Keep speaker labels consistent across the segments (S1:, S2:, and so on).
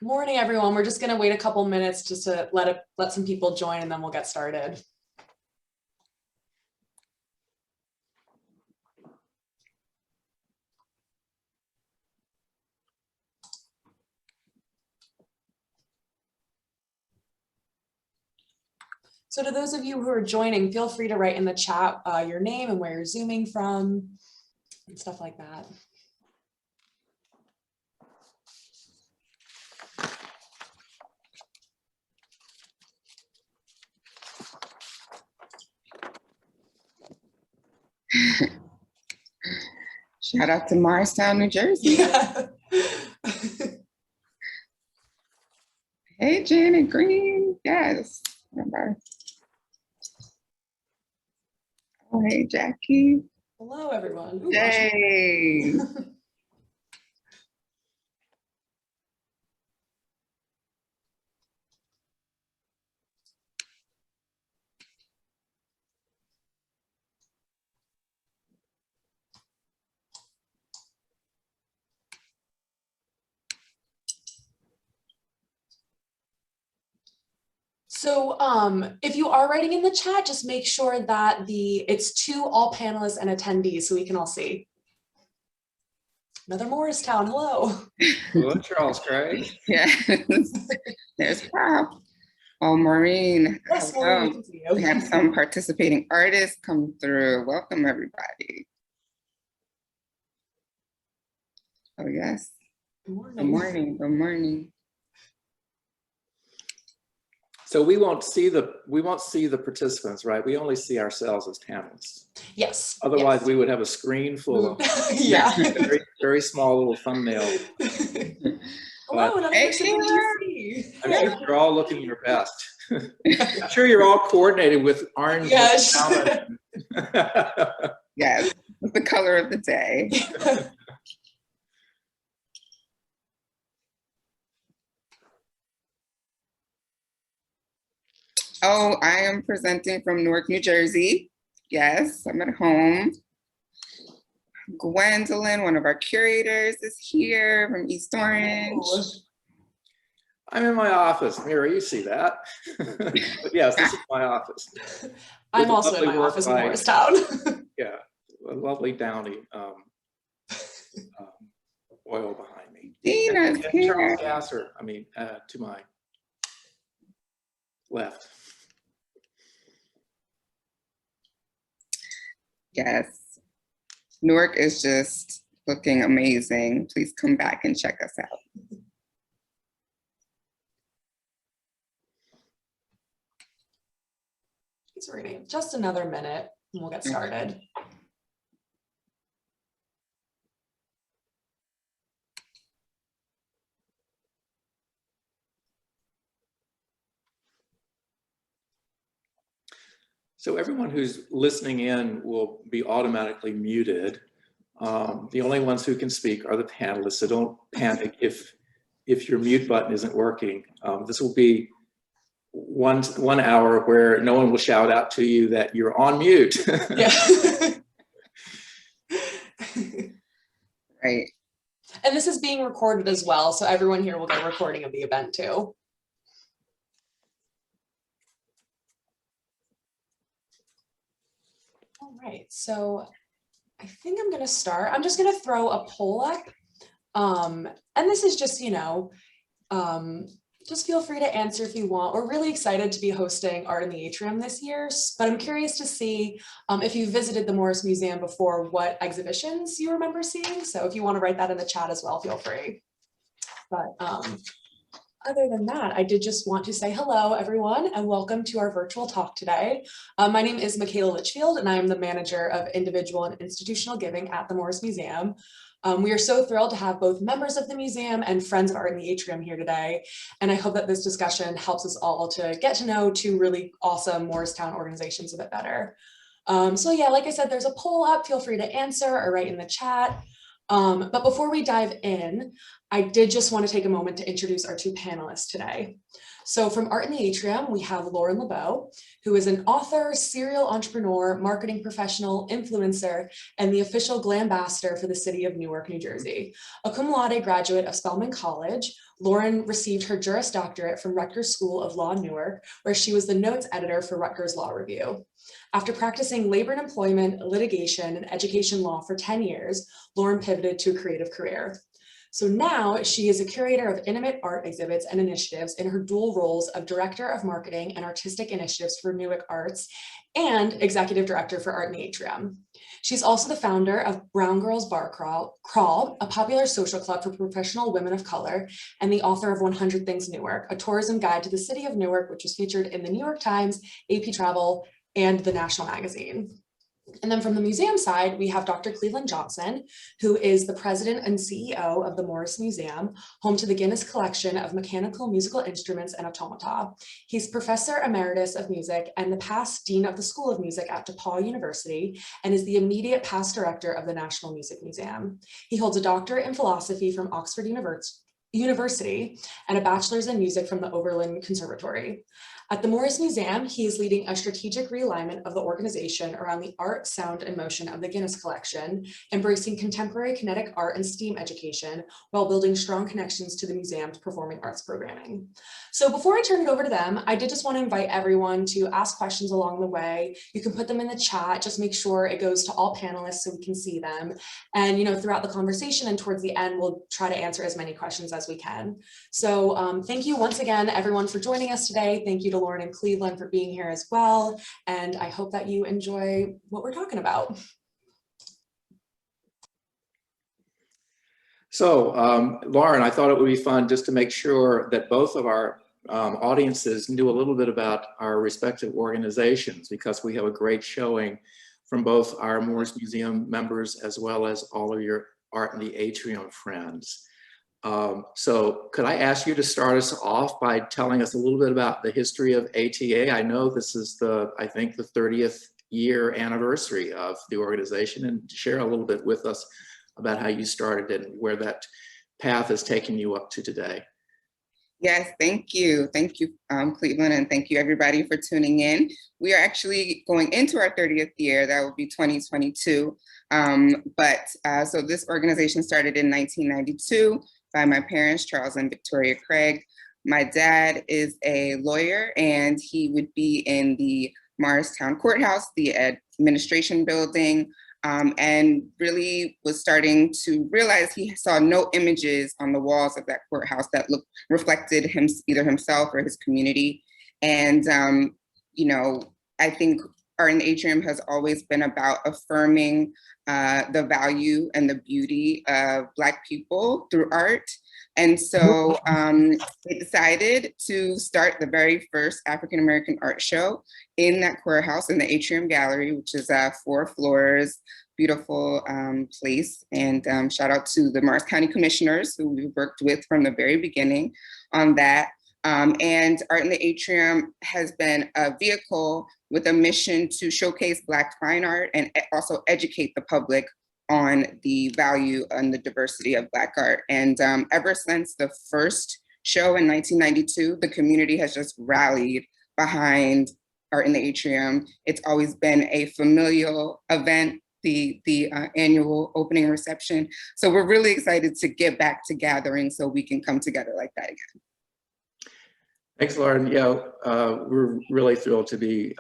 S1: Morning, everyone. We're just going to wait a couple minutes just to let some people join, and then we'll get started. So to those of you who are joining, feel free to write in the chat your name and where you're Zooming from and stuff like that.
S2: Shout out to Morristown, New Jersey.
S1: Yeah.
S2: Hey, Janet Green. Yes. Remember. Oh, hey, Jackie.
S1: Hello, everyone. Ooh,
S2: Yay.
S1: So if you are writing in the chat, just make sure that it's to all panelists and attendees so we can all see. Another Morristown, hello.
S3: Hello, Charles Craig.
S2: Yes. There's Pop. Oh, Maureen.
S1: Yes, Maureen, we can see you.
S2: We have some participating artists come through. Welcome, everybody. Oh, yes.
S1: Good morning.
S2: Good morning. Good morning.
S3: So we won't see the participants, right? We only see ourselves as panelists.
S1: Yes.
S3: Otherwise,
S1: yes.
S3: we would have a screen full of
S1: yeah.
S3: very, very small little thumbnail.
S1: Hello, another person from DC.
S3: I'm sure you're all looking your best. I'm sure you're all coordinated with orange.
S1: Yes.
S2: Yes, it's the color of the day. Oh, I am presenting from Newark, New Jersey. Yes, I'm at home. Gwendolyn, one of our curators, is here from East Orange.
S3: I'm in my office. Mira, you see that. But yes, this is my office.
S1: I'm also in my office in Morristown.
S3: Yeah, a lovely Downy oil behind me.
S2: Dina's
S3: and
S2: here.
S3: Charles Gasser, to my left.
S2: Yes, Newark is just looking amazing. Please come back and check us out.
S1: It's reading. Just another minute and we'll get started.
S3: So everyone who's listening in will be automatically muted. The only ones who can speak are the panelists, so don't panic if your mute button isn't working. This will be one hour where no one will shout out to you that you're on mute.
S1: Yeah.
S2: Right.
S1: And this is being recorded as well, so everyone here will get a recording of the event too. All right, so I think I'm going to start. I'm just going to throw a poll up. And this is just, just feel free to answer if you want. We're really excited to be hosting Art in the Atrium this year, but I'm curious to see if you visited the Morse Museum before, what exhibitions you remember seeing. So if you want to write that in the chat as well, feel free. But other than that, I did just want to say hello, everyone, and welcome to our virtual talk today. My name is Michaela Litchfield, and I am the manager of individual and institutional giving at the Morse Museum. We are so thrilled to have both members of the museum and friends of Art in the Atrium here today. And I hope that this discussion helps us all to get to know two really awesome Morristown organizations a bit better. So yeah, like I said, there's a poll up. Feel free to answer or write in the chat. But before we dive in, I did just want to take a moment to introduce our two panelists today. So from Art in the Atrium, we have Lauren LeBeaux, who is an author, serial entrepreneur, marketing professional, influencer, and the official glam ambassador for the city of Newark, New Jersey. A cum laude graduate of Spelman College, Lauren received her Juris Doctorate from Rutgers School of Law in Newark, where she was the notes editor for Rutgers Law Review. After practicing labor and employment, litigation, and education law for 10 years, Lauren pivoted to a creative career. So now she is a curator of intimate art exhibits and initiatives in her dual roles of Director of Marketing and Artistic Initiatives for Newark Arts and Executive Director for Art in the Atrium. She's also the founder of Brown Girls Bar Crawl, a popular social club for professional women of color, and the author of 100 Things Newark, a tourism guide to the city of Newark, which was featured in the New York Times, AP Travel, and the National Magazine. And then from the museum side, we have Dr. Cleveland Johnson, who is the president and CEO of the Morse Museum, home to the Guinness Collection of Mechanical Musical Instruments and Automata. He's Professor Emeritus of Music and the past Dean of the School of Music at DePaul University, and is the immediate past director of the National Music Museum. He holds a doctorate in philosophy from Oxford University and a bachelor's in music from the Oberlin Conservatory. At the Morse Museum, he is leading a strategic realignment of the organization around the art, sound, and motion of the Guinness Collection, embracing contemporary kinetic art and STEAM education while building strong connections to the museum's performing arts programming. So before I turn it over to them, I did just want to invite everyone to ask questions along the way. You can put them in the chat, just make sure it goes to all panelists so we can see them. And throughout the conversation and towards the end, we'll try to answer as many questions as we can. So thank you once again, everyone, for joining us today. Thank you to Lauren and Cleveland for being here as well. And I hope that you enjoy what we're talking about.
S3: So Lauren, I thought it would be fun just to make sure that both of our audiences knew a little bit about our respective organizations, because we have a great showing from both our Morse Museum members as well as all of your Art in the Atrium friends. So could I ask you to start us off by telling us a little bit about the history of ATA? I know this is I think the 30th year anniversary of the organization, and share a little bit with us about how you started and where that path has taken you up to today.
S2: Yes, thank you. Thank you, Cleveland, and thank you everybody for tuning in. We are actually going into our 30th year. That will be 2022. So this organization started in 1992 by my parents, Charles and Victoria Craig. My dad is a lawyer, and he would be in the Morristown Courthouse, the administration building, and really was starting to realize he saw no images on the walls of that courthouse that reflected either himself or his community. And, I think Art in the Atrium has always been about affirming the value and the beauty of Black people through art. And so they decided to start the very first African-American art show in that courthouse in the Atrium Gallery, which is 4 floors, beautiful place. And shout out to the Morris County Commissioners, who we worked with from the very beginning on that. And Art in the Atrium has been a vehicle with a mission to showcase Black fine art and also educate the public on the value and the diversity of Black art. And ever since the first show in 1992, the community has just rallied behind Art in the Atrium. It's always been a familial event, the annual opening reception. So we're really excited to get back to gathering so we can come together like that again.
S3: Thanks, Lauren. Yeah, we're really thrilled to be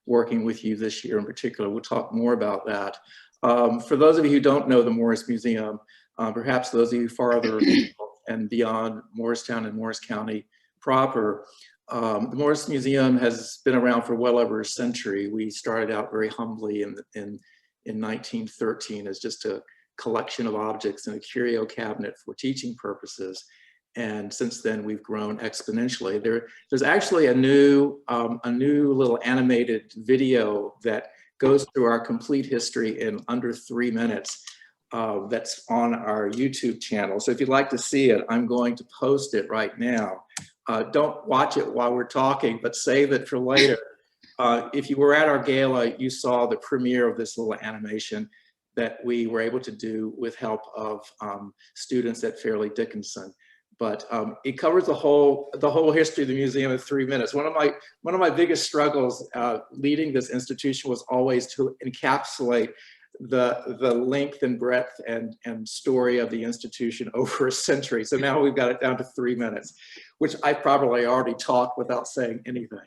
S3: working with you this year in particular. We'll talk more about that. For those of you who don't know the Morse Museum, perhaps those of you farther and beyond Morristown and Morris County proper, the Morse Museum has been around for well over a century. We started out very humbly in 1913 as just a collection of objects in a curio cabinet for teaching purposes. And since then, we've grown exponentially. There's actually a new little animated video that goes through our complete history in under 3 minutes. That's on our YouTube channel. So if you'd like to see it, I'm going to post it right now. Don't watch it while we're talking, but save it for later. If you were at our gala, you saw the premiere of this little animation that we were able to do with help of students at Fairleigh Dickinson. but it covers the whole history of the museum in 3 minutes. One of my biggest struggles leading this institution was always to encapsulate the length and breadth and story of the institution over a century. So now we've got it down to 3 minutes, which I probably already talked without saying anything.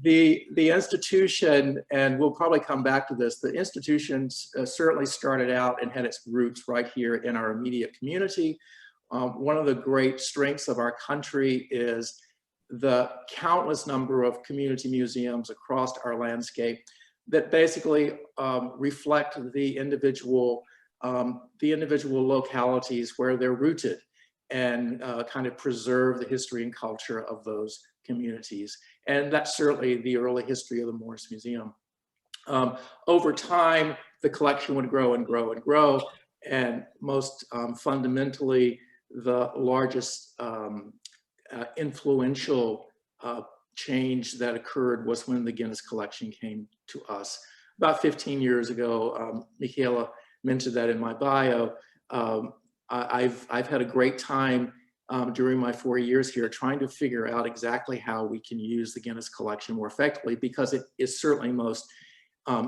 S3: The institution, and we'll probably come back to this, the institution certainly started out and had its roots right here in our immediate community. One of the great strengths of our country is the countless number of community museums across our landscape that basically reflect the individual localities where they're rooted, and kind of preserve the history and culture of those communities. And that's certainly the early history of the Morse Museum. Over time, the collection would grow and grow and grow, and most fundamentally, the largest influential change that occurred was when the Guinness collection came to us. About 15 years ago, Michaela mentioned that in my bio. I've had a great time during my 4 years here trying to figure out exactly how we can use the Guinness collection more effectively, because it is certainly most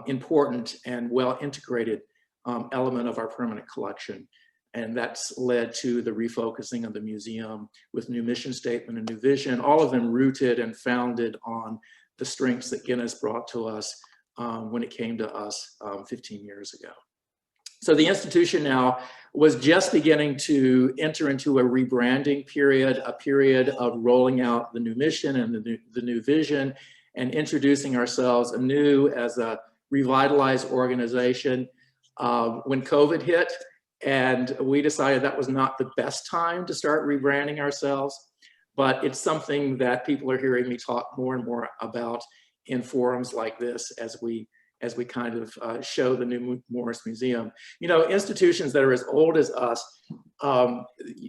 S3: important and well integrated element of our permanent collection. And that's led to the refocusing of the museum with new mission statement and new vision, all of them rooted and founded on the strengths that Guinness brought to us when it came to us 15 years ago. So the institution now was just beginning to enter into a rebranding period, a period of rolling out the new mission and the new vision, and introducing ourselves anew as a revitalized organization when COVID hit. And we decided that was not the best time to start rebranding ourselves, but it's something that people are hearing me talk more and more about in forums like this as we kind of show the new Morse Museum. You know, institutions that are as old as us,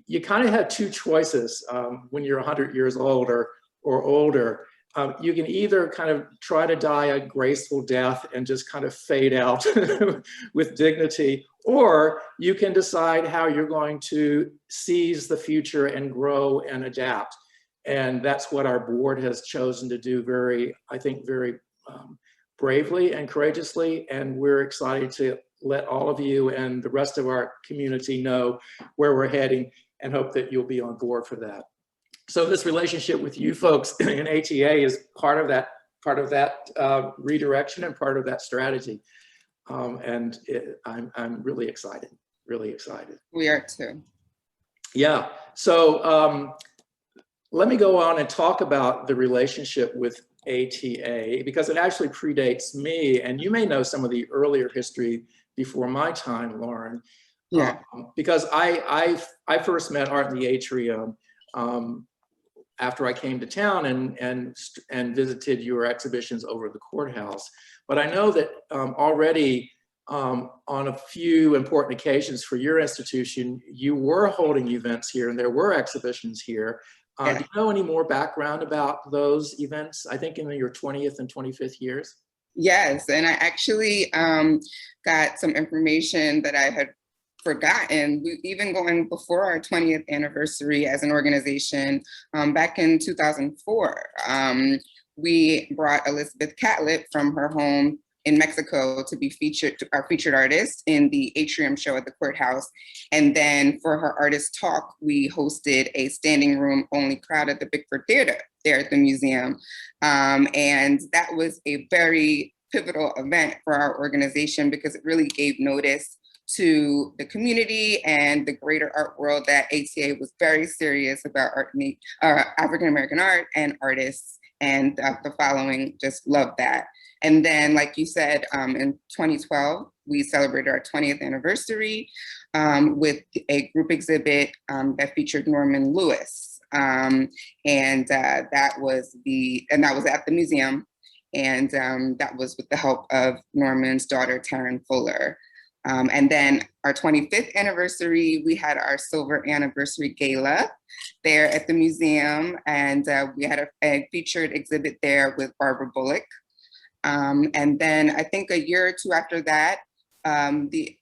S3: you kind of have two choices when you're 100 years old or older. You can either kind of try to die a graceful death and just kind of fade out with dignity, or you can decide how you're going to seize the future and grow and adapt. And that's what our board has chosen to do I think very bravely and courageously. And we're excited to let all of you and the rest of our community know where we're heading, and hope that you'll be on board for that. So this relationship with you folks in ATA is part of that redirection and part of that strategy. I'm really excited, really excited.
S2: We are too.
S3: Yeah, so let me go on and talk about the relationship with ATA, because it actually predates me, and you may know some of the earlier history before my time, Lauren.
S2: Yeah.
S3: Because I first met Art in the Atrium after I came to town and visited your exhibitions over at the courthouse. But I know that already on a few important occasions for your institution, you were holding events here and there were exhibitions here.
S2: Yeah.
S3: Do you know any more background about those events? I think in your 20th and 25th years?
S2: Yes, and I actually got some information that I had forgotten. Even going before our 20th anniversary as an organization, back in 2004, we brought Elizabeth Catlett from her home in Mexico to be our featured artist in the Atrium show at the courthouse. And then for her artist talk, we hosted a standing room only crowd at the Bickford Theater there at the museum. And that was a very pivotal event for our organization, because it really gave notice to the community and the greater art world that ATA was very serious about African-American art and artists, and the following just loved that. And then, like you said, in 2012, we celebrated our 20th anniversary with a group exhibit that featured Norman Lewis. And that was at the museum. And that was with the help of Norman's daughter, Taryn Fuller. And then our 25th anniversary, we had our silver anniversary gala there at the museum. And we had a featured exhibit there with Barbara Bullock. And then I think a year or two after that, the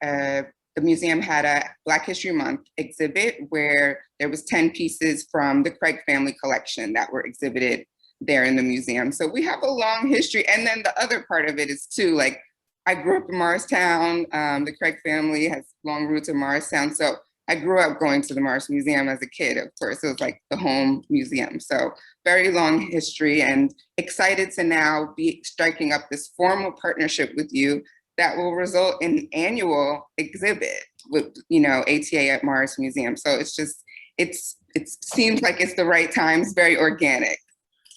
S2: the museum had a Black History Month exhibit where there was 10 pieces from the Craig family collection that were exhibited there in the museum. So we have a long history. And then the other part of it is too, like, I grew up in Morristown. The Craig family has long roots in Morristown. So I grew up going to the Morse Museum as a kid, of course. It was like the home museum. So very long history, and excited to now be striking up this formal partnership with you that will result in an annual exhibit with, you know, ATA at Morse Museum. So it's just, it seems like it's the right time. It's very organic.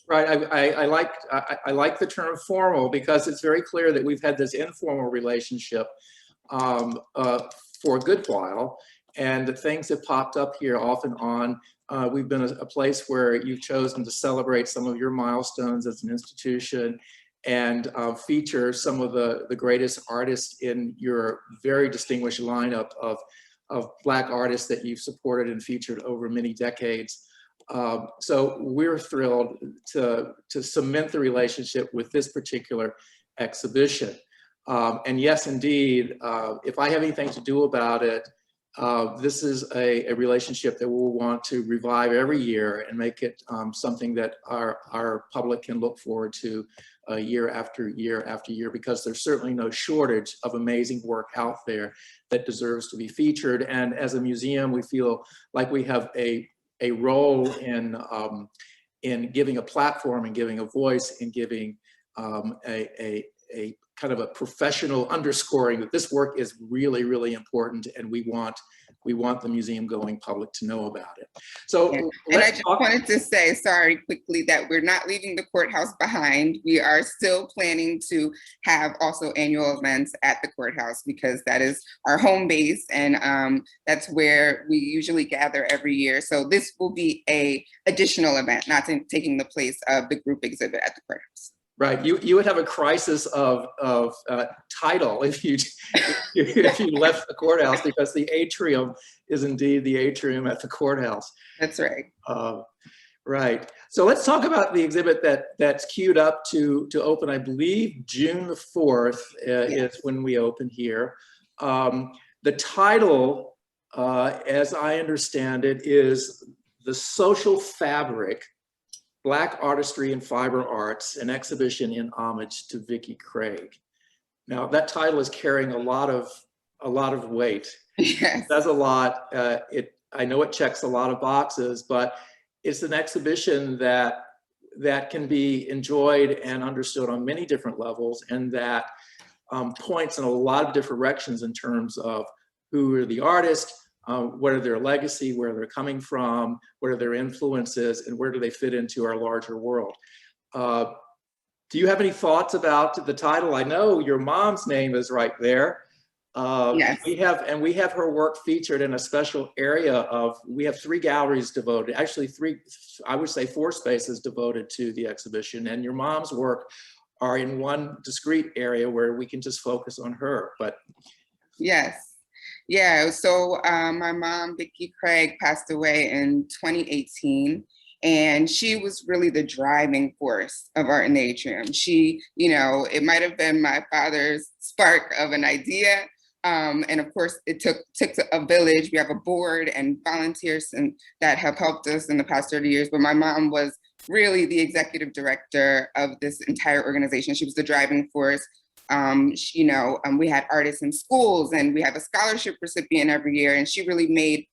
S3: Right. I like the term formal because it's very clear that we've had this informal relationship for a good while. And the things have popped up here off and on. We've been a place where you've chosen to celebrate some of your milestones as an institution and feature some of the greatest artists in your very distinguished lineup of Black artists that you've supported and featured over many decades. So we're thrilled to cement the relationship with this particular exhibition. And yes, indeed, if I have anything to do about it, this is a relationship that we'll want to revive every year and make it something that our public can look forward to year after year after year, because there's certainly no shortage of amazing work out there that deserves to be featured. And as a museum, we feel like we have a role in giving a platform and giving a voice and giving a kind of a professional underscoring that this work is really, really important, and we want the museum going public to know about it. So,
S2: yeah. And I just wanted to say, sorry, quickly, that we're not leaving the courthouse behind. We are still planning to have also annual events at the courthouse, because that is our home base, and that's where we usually gather every year. So this will be a additional event, not taking the place of the group exhibit at the courthouse.
S3: Right, you would have a crisis of title if you left the courthouse, because the atrium is indeed the atrium at the courthouse.
S2: That's right.
S3: Right. So let's talk about the exhibit that's queued up to open. I believe June the 4th is when we open here. The title, as I understand it, is "The Social Fabric: Black Artistry and Fiber Arts, an exhibition in homage to Viki Craig." Now that title is carrying a lot of weight.
S2: Yes.
S3: That's a lot. I know it checks a lot of boxes, but it's an exhibition that can be enjoyed and understood on many different levels, and that points in a lot of different directions in terms of who are the artists, what are their legacy, where they're coming from, what are their influences, and where do they fit into our larger world. Do you have any thoughts about the title? I know your mom's name is right there.
S2: Yes.
S3: We have her work featured in a special area we have 3 galleries devoted, actually 3, I would say 4 spaces devoted to the exhibition, and your mom's work are in one discrete area where we can just focus on her. But
S2: yes. Yeah, so my mom, Viki Craig, passed away in 2018, and she was really the driving force of Art in the Atrium. She, you know, it might have been my father's spark of an idea, and of course it took a village. We have a board and volunteers and that have helped us in the past 30 years, but my mom was really the executive director of this entire organization. She was the driving force. You know, we had artists in schools, and we have a scholarship recipient every year, and she really made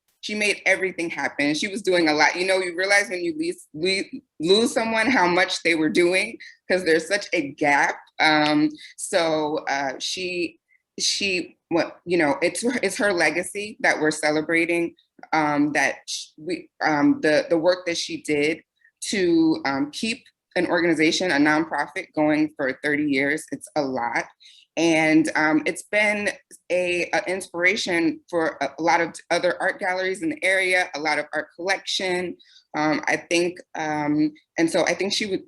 S2: everything happen. She was doing a lot. You know, you realize when you lose someone how much they were doing, because there's such a gap. You know, it's her legacy that we're celebrating. The work that she did to keep an organization, a nonprofit, going for 30 years. It's a lot. And it's been an inspiration for a lot of other art galleries in the area, a lot of art collection. I think, and so I think she would,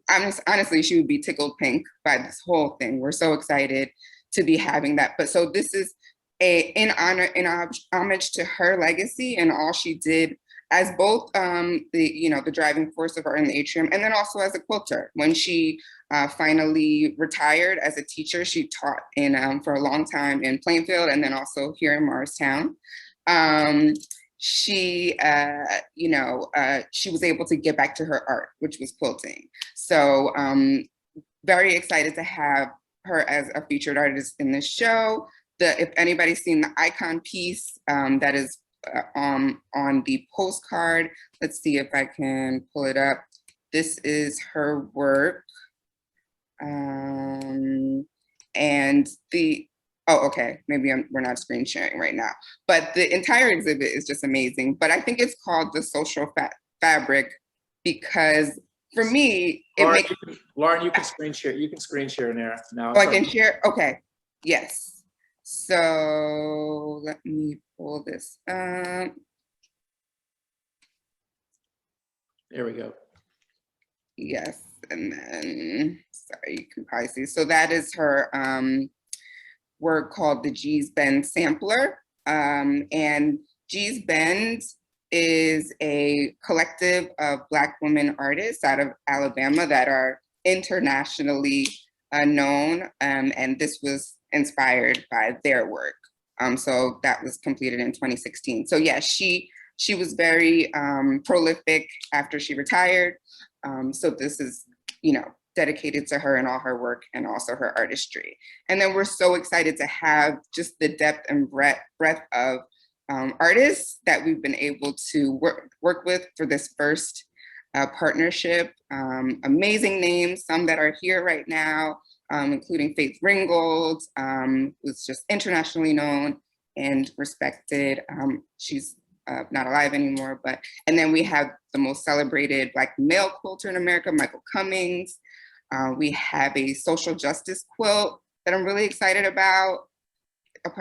S2: honestly, she would be tickled pink by this whole thing. We're so excited to be having that. But so this is in homage to her legacy and all she did as both the driving force of Art in the Atrium, and then also as a quilter. When she finally retired as a teacher, she taught in for a long time in Plainfield and then also here in Morristown. She was able to get back to her art, which was quilting. So very excited to have her as a featured artist in this show. If anybody's seen the icon piece that is on the postcard, let's see if I can pull it up. This is her work. And oh, okay, maybe we're not screen sharing right now, but the entire exhibit is just amazing. But I think it's called the social fabric because for me,
S3: Lauren, you can screen share. You can screen share now.
S2: Oh, I can share. Okay. Yes. So let me pull this up.
S3: There we go.
S2: Yes, and then sorry, you can probably see. So that is her work called the G's Bend Sampler, and G's Bend is a collective of Black women artists out of Alabama that are internationally known, and this was inspired by their work. So that was completed in 2016. So yeah, she was very prolific after she retired. So this is, dedicated to her and all her work and also her artistry. And then we're so excited to have just the depth and breadth of artists that we've been able to work with for this first partnership. Amazing names, some that are here right now, including Faith Ringgold, who's just internationally known and respected. She's not alive anymore, and then we have the most celebrated Black male quilter in America, Michael Cummings. We have a social justice quilt that I'm really excited about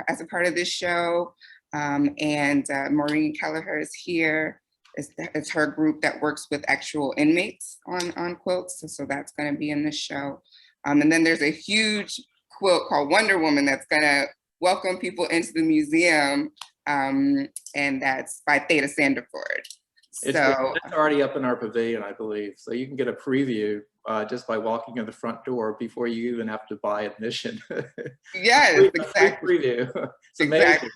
S2: as a part of this show. And Maureen Kelleher is here. It's her group that works with actual inmates on quilts. So that's gonna be in this show. And then there's a huge quilt called Wonder Woman that's gonna welcome people into the museum. And that's by Theta Sandiford.
S3: It's already up in our pavilion, I believe. So you can get a preview just by walking in the front door before you even have to buy admission.
S2: Yes, exactly.
S3: Preview. It's amazing. Exactly.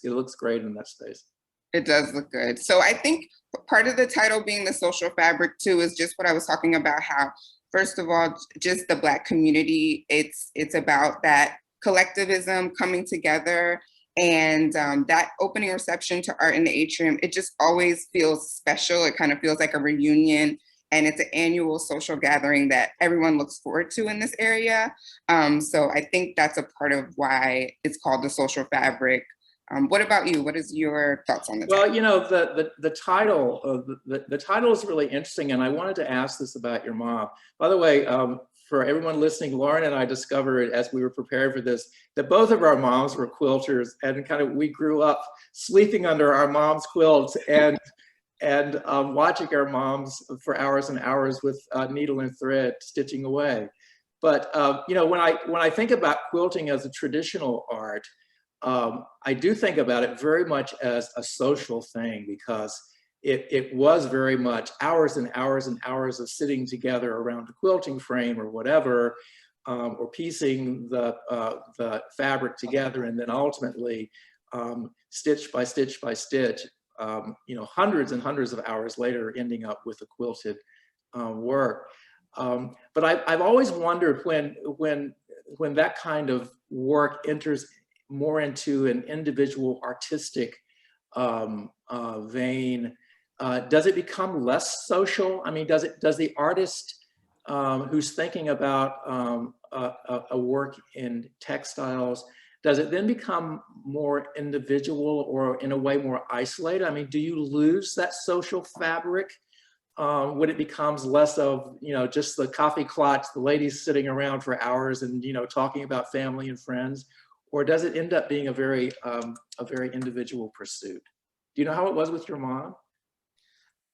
S3: It looks great in that space.
S2: It does look good. So I think part of the title being the social fabric too is just what I was talking about, how first of all, just the Black community, it's about that collectivism coming together. And that opening reception to Art in the Atrium, it just always feels special. It kind of feels like a reunion, and it's an annual social gathering that everyone looks forward to in this area. So I think that's a part of why it's called the social fabric. What about you? What is your thoughts on the title?
S3: Well, the title is really interesting, and I wanted to ask this about your mom. By the way, for everyone listening, Lauren and I discovered as we were preparing for this that both of our moms were quilters, and we grew up sleeping under our mom's quilts and watching our moms for hours and hours with needle and thread stitching away. But when I think about quilting as a traditional art, I do think about it very much as a social thing, because it was very much hours and hours and hours of sitting together around a quilting frame or whatever, or piecing the fabric together, and then ultimately stitch by stitch by stitch, hundreds and hundreds of hours later ending up with a quilted work. But I've always wondered when that kind of work enters more into an individual artistic vein, does it become less social? I mean, does the artist who's thinking about a work in textiles, does it then become more individual or in a way more isolated? I mean, do you lose that social fabric when it becomes less of, just the coffee clots, the ladies sitting around for hours and, talking about family and friends? Or does it end up being a very individual pursuit? Do you know how it was with your mom?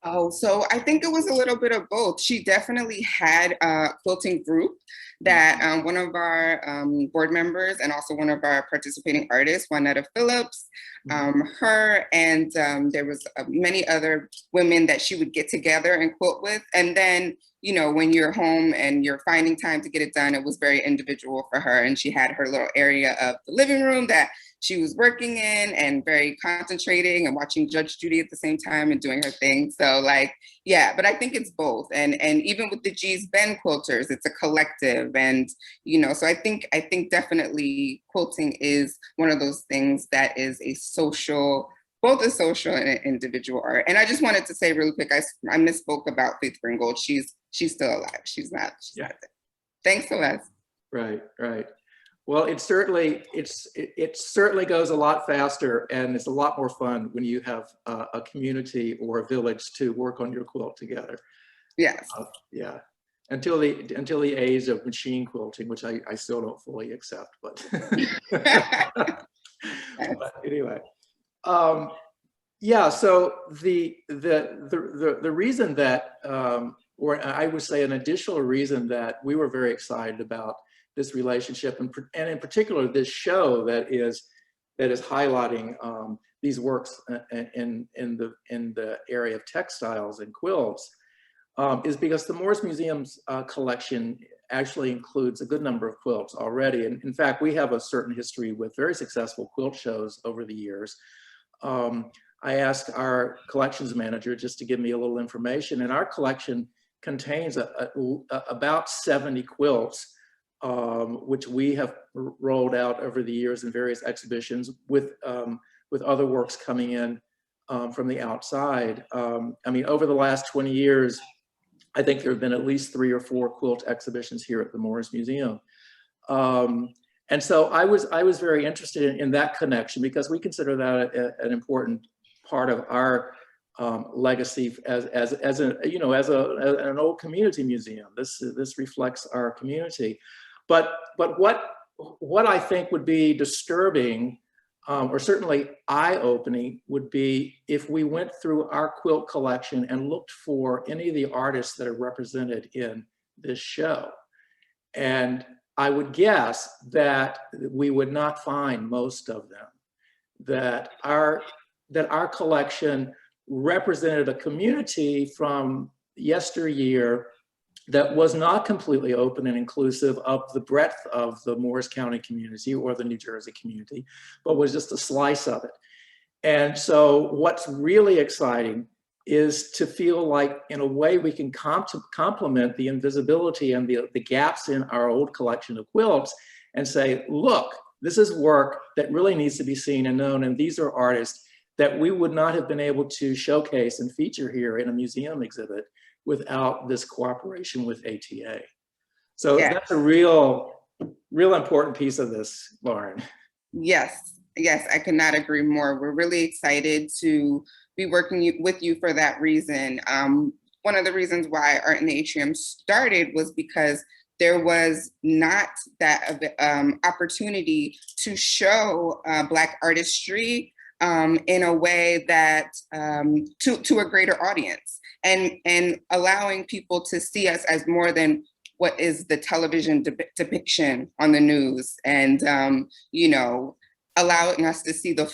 S2: Oh, so I think it was a little bit of both. She definitely had a quilting group that one of our board members and also one of our participating artists, Juanetta Phillips, her and there was many other women that she would get together and quilt with. And then, you know, when you're home and you're finding time to get it done, it was very individual for her. And she had her little area of the living room that she was working in and very concentrating and watching Judge Judy at the same time and doing her thing. So like, yeah, but I think it's both. And even with the G's Ben quilters, it's a collective. And, you know, so I think definitely quilting is one of those things that is a social, both a social and an individual art. And I just wanted to say really quick, I misspoke about Faith Ringgold. She's still alive. She's not dead. Thanks, Celeste.
S3: Right. Well, it certainly goes a lot faster, and it's a lot more fun when you have a community or a village to work on your quilt together.
S2: Yes.
S3: Yeah. Until the age of machine quilting, which I still don't fully accept, but, but anyway. Yeah. So the reason that, or I would say an additional reason that we were very excited about this relationship, and in particular this show that is highlighting these works in the area of textiles and quilts, is because the Morse Museum's collection actually includes a good number of quilts already. And in fact, we have a certain history with very successful quilt shows over the years. I asked our collections manager just to give me a little information, and our collection contains about 70 quilts, which we have rolled out over the years in various exhibitions with other works coming in from the outside. I mean, over the last 20 years, I think there have been at least 3 or 4 quilt exhibitions here at the Morse Museum. And so I was very interested in that connection, because we consider that an important part of our legacy as an old community museum. This reflects our community. But what I think would be disturbing, or certainly eye-opening, would be if we went through our quilt collection and looked for any of the artists that are represented in this show. And I would guess that we would not find most of them. That our collection represented a community from yesteryear that was not completely open and inclusive of the breadth of the Morris County community or the New Jersey community, but was just a slice of it. And so what's really exciting is to feel like, in a way, we can complement the invisibility and the gaps in our old collection of quilts and say, look, this is work that really needs to be seen and known, and these are artists that we would not have been able to showcase and feature here in a museum exhibit without this cooperation with ATA. So that's a real important piece of this, Lauren.
S2: Yes, I could not agree more. We're really excited to be working with you for that reason. One of the reasons why Art in the Atrium started was because there was not that opportunity to show Black artistry in a way that to a greater audience, and allowing people to see us as more than what is the television depiction on the news, and allowing us to see the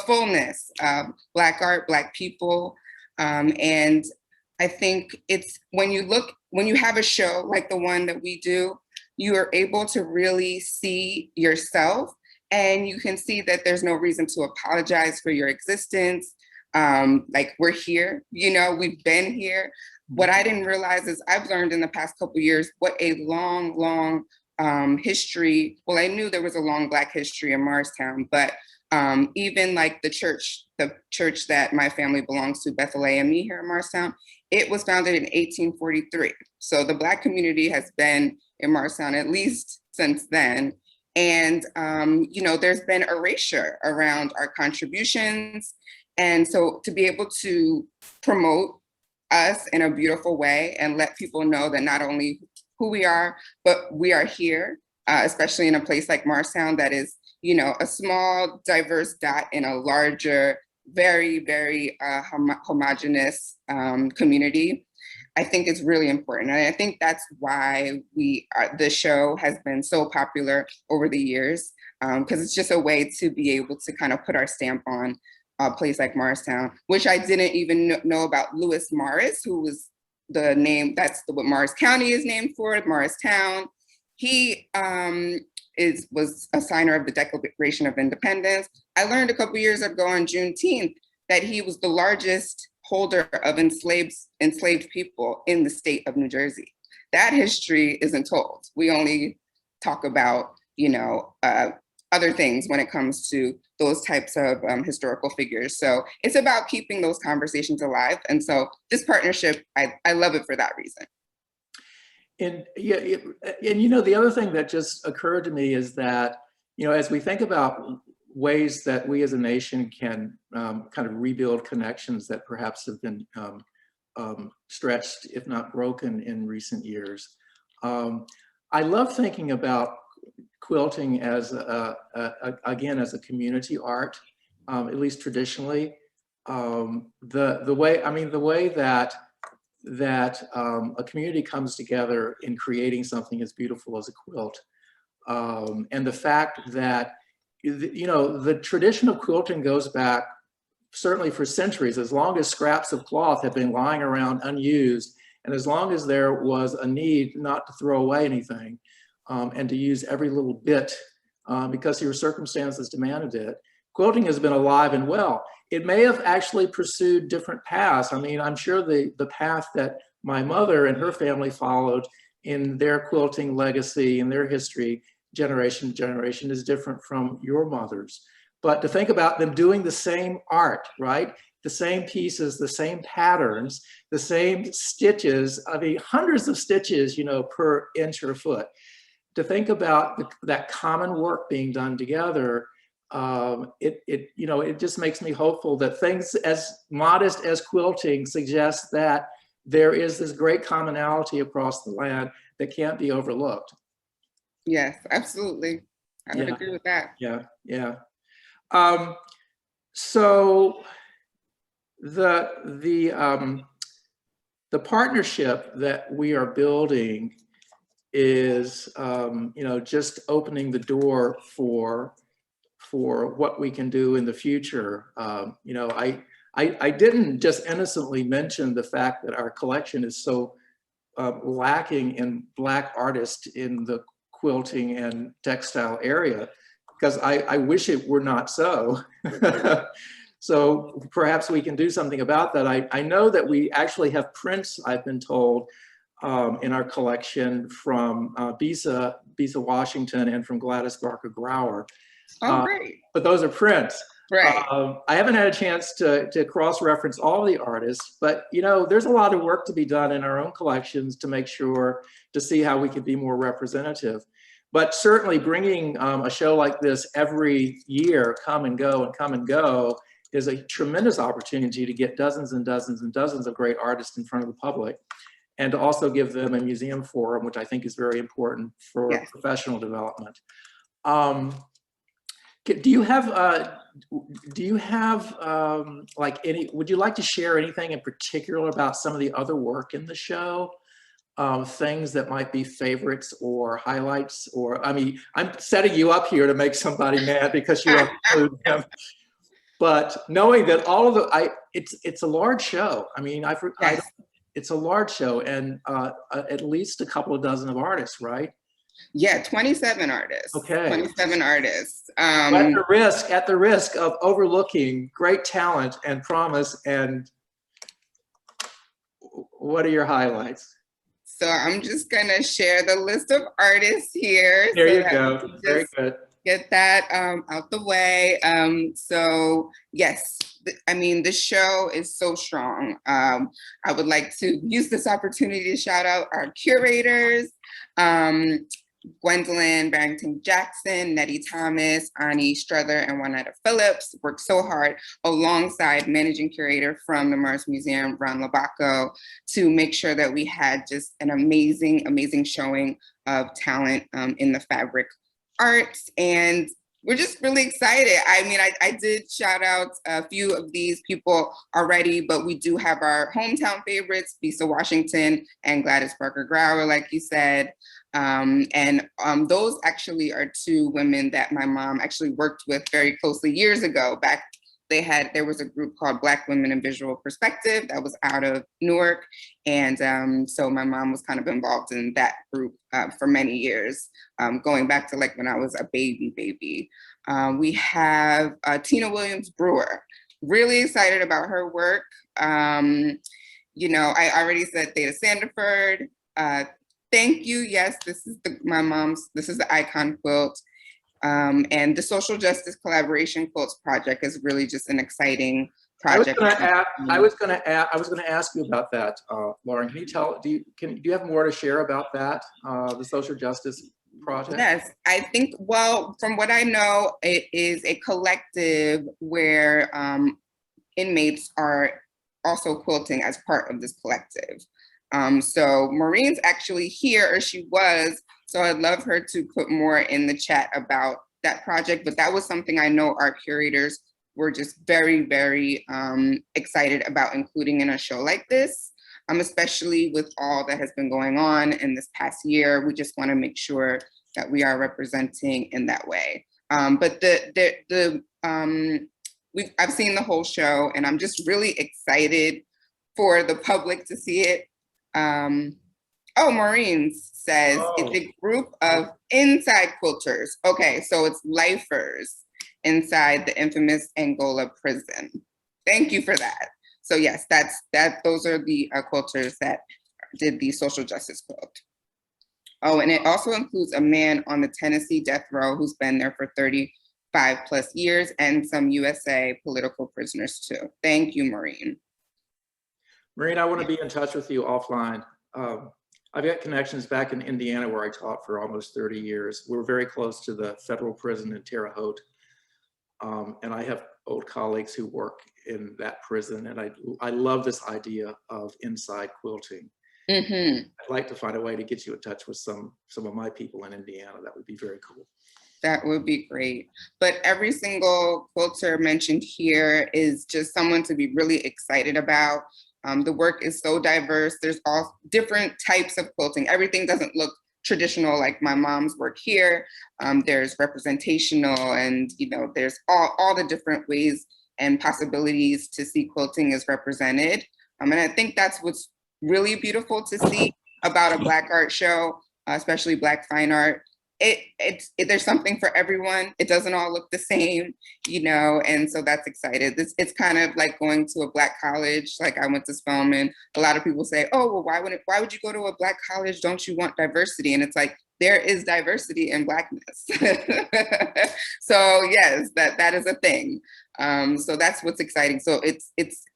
S2: fullness of Black art, Black people. And I think it's when you have a show like the one that we do, you are able to really see yourself, and you can see that there's no reason to apologize for your existence. Like, we're here, we've been here. What I didn't realize is I've learned in the past couple of years what a long history. Well, I knew there was a long Black history in Morristown, but even like the church that my family belongs to, Bethel AME here in Morristown, it was founded in 1843. So the Black community has been in Morristown at least since then. And, there's been erasure around our contributions. And so to be able to promote us in a beautiful way and let people know that not only who we are, but we are here, especially in a place like Morristown that is, a small, diverse dot in a larger, very, very homogenous community, I think is really important. And I think that's why the show has been so popular over the years, because it's just a way to be able to kind of put our stamp on a place like Morristown, which I didn't even know about Lewis Morris, who was the name, that's what Morris County is named for, Morristown. He was a signer of the Declaration of Independence. I learned a couple years ago on Juneteenth that he was the largest holder of enslaved people in the state of New Jersey. That history isn't told. We only talk about, other things when it comes to those types of historical figures. So it's about keeping those conversations alive. And so this partnership, I love it for that reason.
S3: And yeah, the other thing that just occurred to me is that, as we think about ways that we as a nation can kind of rebuild connections that perhaps have been stretched, if not broken, in recent years, I love thinking about quilting as again as a community art, at least traditionally. The way that a community comes together in creating something as beautiful as a quilt, and the fact that the tradition of quilting goes back certainly for centuries, as long as scraps of cloth have been lying around unused, and as long as there was a need not to throw away anything, and to use every little bit because your circumstances demanded it. Quilting has been alive and well. It may have actually pursued different paths. I mean, I'm sure the path that my mother and her family followed in their quilting legacy and their history, generation to generation, is different from your mother's. But to think about them doing the same art, right? The same pieces, the same patterns, the same stitches, I mean, hundreds of stitches, per inch or foot. To think about that common work being done together, it just makes me hopeful that things as modest as quilting suggest that there is this great commonality across the land that can't be overlooked.
S2: Yes, absolutely. I would agree with that.
S3: Yeah. So the partnership that we are building is, just opening the door for what we can do in the future. I didn't just innocently mention the fact that our collection is so lacking in Black artists in the quilting and textile area, because I wish it were not so. So perhaps we can do something about that. I know that we actually have prints, I've been told, in our collection from Bisa Washington and from Gladys Barker Grauer.
S2: Oh, great.
S3: But those are prints.
S2: Right.
S3: I haven't had a chance to cross-reference all the artists, but there's a lot of work to be done in our own collections to make sure, to see how we could be more representative. But certainly bringing a show like this every year, come and go, is a tremendous opportunity to get dozens and dozens and dozens of great artists in front of the public, and to also give them a museum forum, which I think is very important for professional development. Do you have like would you like to share anything in particular about some of the other work in the show? Things that might be favorites or highlights, or, I mean, I'm setting you up here to make somebody mad because you don't include them. But knowing that all of it's a large show. I mean, it's a large show, and at least a couple of dozen of artists, right?
S2: Yeah, 27 artists.
S3: Okay.
S2: 27 artists.
S3: At the risk of overlooking great talent and promise, and what are your highlights?
S2: So I'm just gonna share the list of artists here.
S3: There you go. Very good.
S2: Get that out the way. So yes, I mean, the show is so strong. I would like to use this opportunity to shout out our curators, Gwendolyn Barrington-Jackson, Nettie Thomas, Ani Struther, and Juanetta Phillips worked so hard alongside managing curator from the Morse Museum, Lauren LeBeaux, to make sure that we had just an amazing, amazing showing of talent in the fabric arts. And we're just really excited. I mean, I did shout out a few of these people already, but we do have our hometown favorites, Bisa Washington and Gladys Parker Grauer, like you said. Those actually are two women that my mom actually worked with very closely years ago. Back there was a group called Black Women in Visual Perspective that was out of Newark. And so my mom was kind of involved in that group for many years, going back to like when I was a baby. We have Tina Williams Brewer, really excited about her work. You know, I already said Theta Sandiford. Thank you. Yes, this is the icon quilt. And the Social Justice Collaboration Quilts Project is really just an exciting project.
S3: I was going to ask you about that, Lauren. Can you do you have more to share about that, the Social Justice Project?
S2: Yes, I think, well, from what I know, it is a collective where inmates are also quilting as part of this collective. So Maureen's actually here, or she was, so I'd love her to put more in the chat about that project, but that was something I know our curators were just very, very excited about including in a show like this, especially with all that has been going on in this past year. We just want to make sure that we are representing in that way. But I've seen the whole show, and I'm just really excited for the public to see it. Oh, Maureen says it's a group of inside quilters. Okay, so it's lifers inside the infamous Angola prison. Thank you for that. So yes, those are the quilters that did the social justice quilt. Oh, and it also includes a man on the Tennessee death row who's been there for 35 plus years, and some USA political prisoners too. Thank you, Maureen.
S3: Maureen, I want to be in touch with you offline. I've got connections back in Indiana where I taught for almost 30 years. We're very close to the federal prison in Terre Haute. And I have old colleagues who work in that prison. And I love this idea of inside quilting. Mm-hmm. I'd like to find a way to get you in touch with some of my people in Indiana. That would be very cool.
S2: That would be great. But every single quilter mentioned here is just someone to be really excited about. The work is so diverse. There's all different types of quilting. Everything doesn't look traditional like my mom's work here. There's representational, and there's all the different ways and possibilities to see quilting is represented. And I think that's what's really beautiful to see about a Black art show, especially Black fine art. There's something for everyone. It doesn't all look the same, and so that's exciting. It's kind of like going to a Black college. Like I went to Spelman. A lot of people say, oh, well, why would you go to a Black college? Don't you want diversity? And it's like, there is diversity in Blackness. So yes, that is a thing. So that's what's exciting. So it's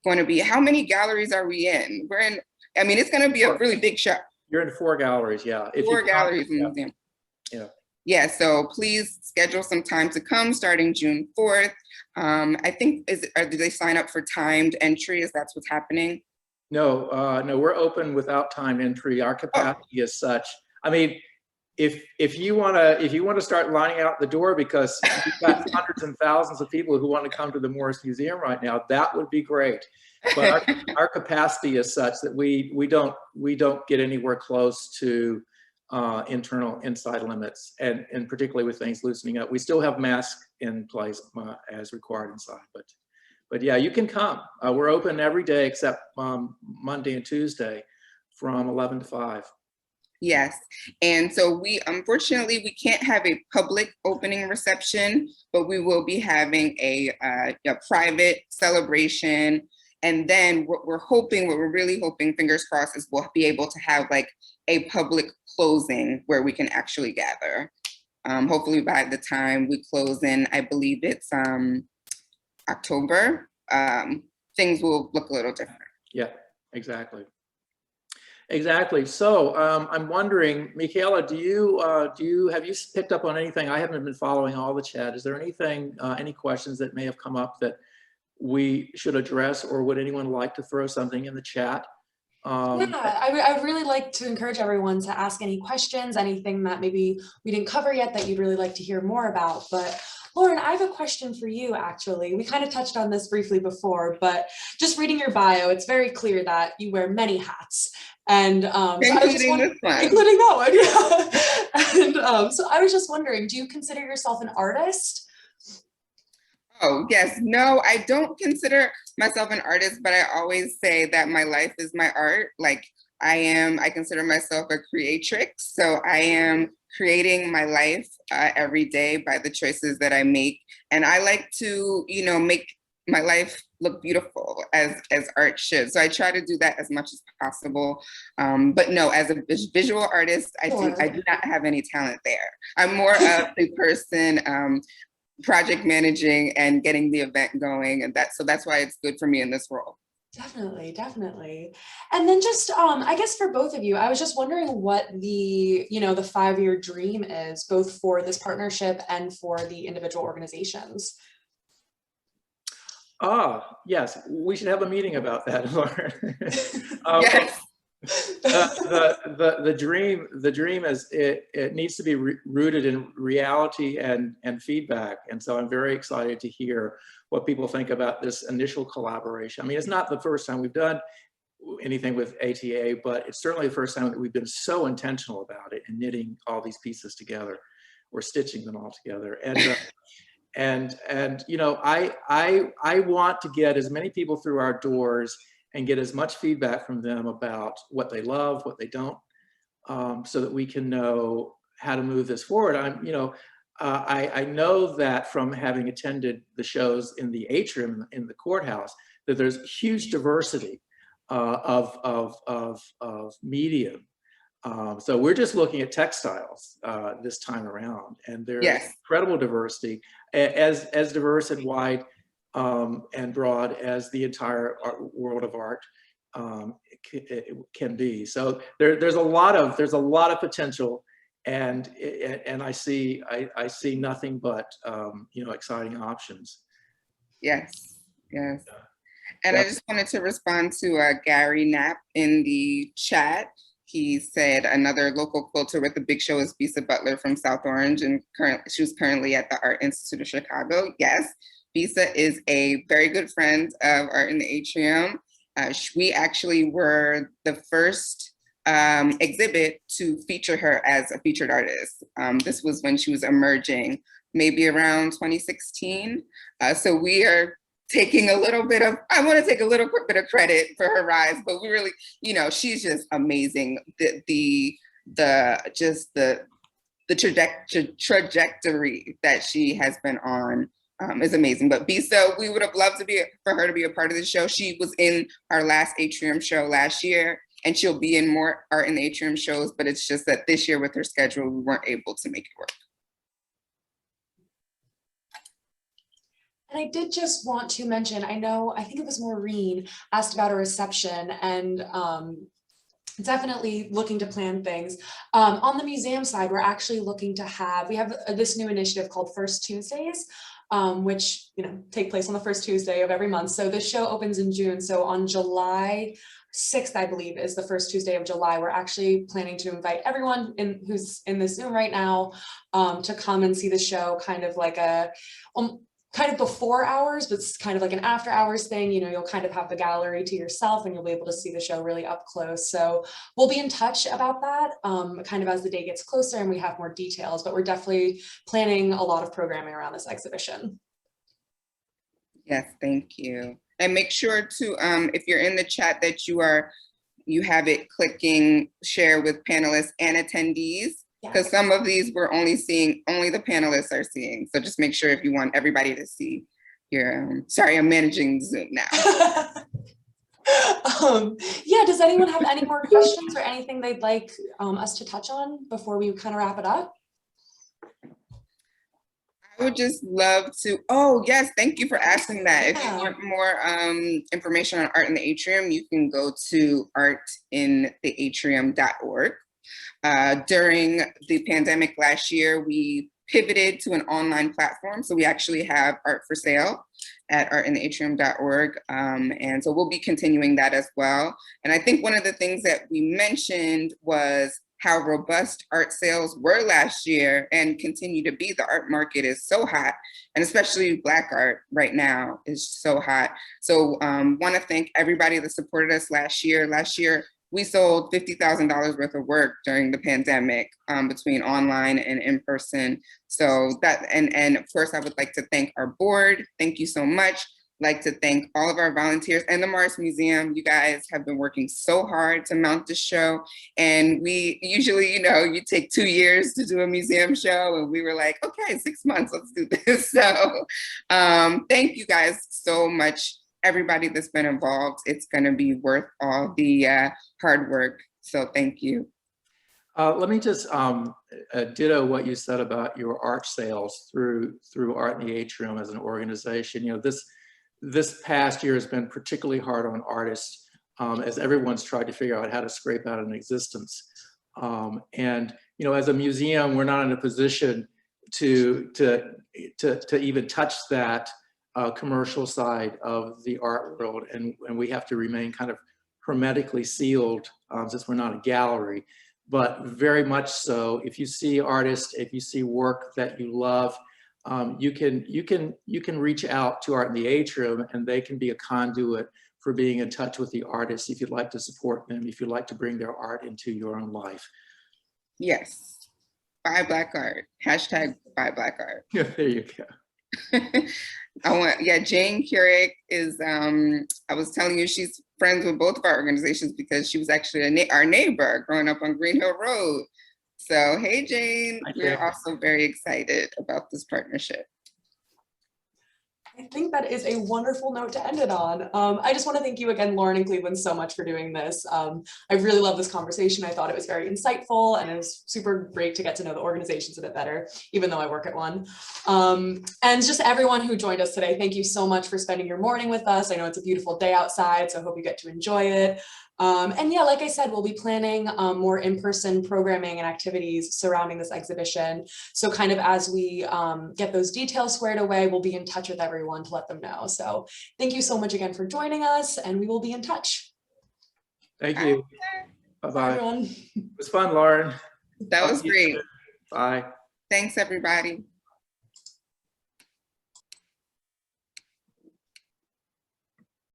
S2: going to be, how many galleries are we in? It's going to be a really big show.
S3: You're in 4 galleries, yeah.
S2: 4 galleries in the museum. Yeah, so please schedule some time to come starting June 4th. I think, do they sign up for timed entry? Is that what's happening?
S3: No, we're open without timed entry. Our capacity is such. I mean, if you want to start lining out the door because you've got hundreds and thousands of people who want to come to the Morse Museum right now, that would be great. But our capacity is such that we don't get anywhere close to internal inside limits, and particularly with things loosening up. We still have masks in place as required inside, but yeah, you can come. We're open every day except Monday and Tuesday from 11 to 5.
S2: Yes, and so unfortunately we can't have a public opening reception, but we will be having a private celebration. And then what we're really hoping, fingers crossed, is we'll be able to have like a public closing where we can actually gather. Hopefully by the time we close in, I believe it's October, things will look a little different.
S3: Yeah, exactly. Exactly. So I'm wondering, Michaela, have you picked up on anything? I haven't been following all the chat. Is there anything, any questions that may have come up that we should address, or would anyone like to throw something in the chat?
S1: I would really like to encourage everyone to ask any questions, anything that maybe we didn't cover yet that you'd really like to hear more about. But Lauren, I have a question for you, actually. We kind of touched on this briefly before, but just reading your bio, it's very clear that you wear many hats. And so I was just wondering,
S2: this one.
S1: including that one, yeah. And so I was just wondering, do you consider yourself an artist?
S2: Oh, yes. No, I don't consider myself an artist, but I always say that my life is my art. Like I consider myself a creatrix. So I am creating my life every day by the choices that I make. And I like to, make my life look beautiful as art should. So I try to do that as much as possible. But no, as a visual artist, I do not have any talent there. I'm more of the person project managing and getting the event going, and so that's why it's good for me in this role.
S1: Definitely, definitely. And then just I guess for both of you, I was just wondering what the the 5-year dream is, both for this partnership and for the individual organizations.
S3: Yes, we should have a meeting about that, Lauren.
S2: Yes.
S3: The dream is it needs to be rooted in reality and feedback, and so I'm very excited to hear what people think about this initial collaboration. I mean, it's not the first time we've done anything with ATA, but it's certainly the first time that we've been so intentional about it and knitting all these pieces together, or stitching them all together. And I want to get as many people through our doors and get as much feedback from them about what they love, what they don't, so that we can know how to move this forward. I know that from having attended the shows in the Atrium in the courthouse, that there's huge diversity of medium. So we're just looking at textiles this time around, and there's incredible diversity, as diverse and wide and broad as the entire world of art can be. So there's a lot of potential, and I see nothing but exciting options.
S2: Yes. And I just wanted to respond to Gary Knapp in the chat. He said another local quilter with the big show is Bisa Butler from South Orange, and she was currently at the Art Institute of Chicago. Yes, Bisa is a very good friend of Art in the Atrium. We actually were the first exhibit to feature her as a featured artist. This was when she was emerging, maybe around 2016. So we are taking a little bit of, I want to take a little quick bit of credit for her rise, but we really, she's just amazing. The trajectory that she has been on is amazing. But Bisa, we would have loved for her to be a part of the show. She was in our last Atrium show last year, and she'll be in more Art in the Atrium shows, but it's just that this year with her schedule, we weren't able to make it work.
S1: And I did just want to mention, I think it was Maureen asked about a reception, and definitely looking to plan things. On the museum side, we're actually looking to we have this new initiative called First Tuesdays, which take place on the first Tuesday of every month. So this show opens in June. So on July 6th, I believe, is the first Tuesday of July. We're actually planning to invite everyone who's in this Zoom right now to come and see the show, kind of like kind of before hours, but it's kind of like an after hours thing. You'll kind of have the gallery to yourself, and you'll be able to see the show really up close. So we'll be in touch about that kind of as the day gets closer and we have more details, but we're definitely planning a lot of programming around this exhibition.
S2: Yes, thank you. And make sure to, if you're in the chat, that you have it clicking share with panelists and attendees. Because some of these we're only the panelists are seeing. So just make sure if you want everybody to see your, sorry, I'm managing Zoom now.
S1: Does anyone have any more questions or anything they'd like us to touch on before we kind of wrap it up?
S2: I would just love to, yes, thank you for asking that. If you want more information on Art in the Atrium, you can go to artintheatrium.org. During the pandemic last year, we pivoted to an online platform. So we actually have art for sale at artintheatrium.org. And so we'll be continuing that as well. And I think one of the things that we mentioned was how robust art sales were last year and continue to be. The art market is so hot, and especially Black art right now is so hot. So want to thank everybody that supported us last year. Last year, we sold $50,000 worth of work during the pandemic between online and in person. So that, and of course, I would like to thank our board. Thank you so much. Like to thank all of our volunteers and the Morse Museum. You guys have been working so hard to mount the show. And we usually, you take 2 years to do a museum show, and we were like, okay, 6 months, let's do this. So thank you guys so much, everybody that's been involved. It's gonna be worth all the hard work. So thank you.
S3: Let me just ditto what you said about your art sales through Art in the Atrium as an organization. This past year has been particularly hard on artists as everyone's tried to figure out how to scrape out an existence. And as a museum, we're not in a position to even touch that commercial side of the art world, and we have to remain kind of hermetically sealed since we're not a gallery. But very much so, if you see artists, if you see work that you love, you can reach out to Art in the Atrium, and they can be a conduit for being in touch with the artists if you'd like to support them, if you'd like to bring their art into your own life.
S2: Yes, buy Black art, hashtag buy Black art.
S3: Yeah, there you go.
S2: Jane Keurig is, I was telling you, she's friends with both of our organizations because she was actually our neighbor growing up on Green Hill Road. So, hey, Jane, we're also very excited about this partnership.
S1: I think that is a wonderful note to end it on. I just want to thank you again, Lauren and Cleveland, so much for doing this. I really love this conversation. I thought it was very insightful, and it was super great to get to know the organizations a bit better, even though I work at one. And just everyone who joined us today, thank you so much for spending your morning with us. I know it's a beautiful day outside, so I hope you get to enjoy it. And yeah, like I said, we'll be planning more in-person programming and activities surrounding this exhibition. So kind of as we get those details squared away, we'll be in touch with everyone to let them know. So thank you so much again for joining us, and we will be in touch.
S3: Thank you. Bye-bye.
S1: Bye, everyone.
S3: It was fun, Lauren.
S2: That was great.
S3: Bye.
S2: Thanks, everybody.